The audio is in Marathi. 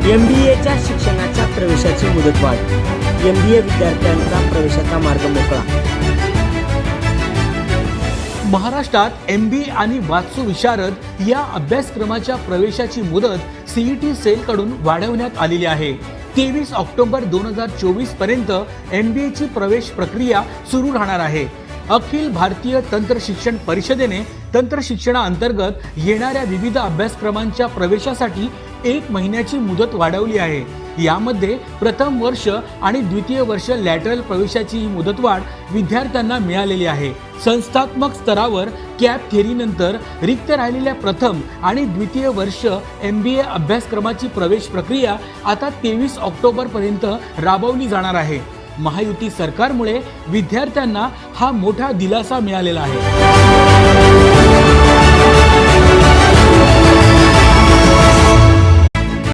MBAच्या शिक्षणाच्या प्रवेशाची मुदतवाढ. MBA विद्यार्थ्यांचा प्रवेशाचा मार्ग मोकळा. महाराष्ट्रात MBA आणि वात्सु विशारद या अभ्यासक्रमाच्या प्रवेशाची मुदत CET सेलकडून वाढवण्यात आलेली आहे. 23 ऑक्टोबर 2024 पर्यंत MBA ची प्रवेश प्रक्रिया सुरू राहणार आहे. अखिल भारतीय तंत्र शिक्षण परिषदेने तंत्र शिक्षणाअंतर्गत येणाऱ्या विविध अभ्यासक्रमांच्या प्रवेशासाठी 1 महिन्याची मुदत वाढवली आहे. यामध्ये प्रथम वर्ष आणि द्वितीय वर्ष लॅटरल प्रवेशाची ही मुदतवाढ विद्यार्थ्यांना मिळालेली आहे. संस्थात्मक स्तरावर कॅप थेअरीनंतर रिक्त राहिलेल्या प्रथम आणि द्वितीय वर्ष MBA अभ्यासक्रमाची प्रवेश प्रक्रिया आता 23 ऑक्टोबर पर्यंत राबवली जाणार आहे. महायुती सरकारमुळे विद्यार्थ्यांना हा मोठा दिलासा मिळालेला आहे.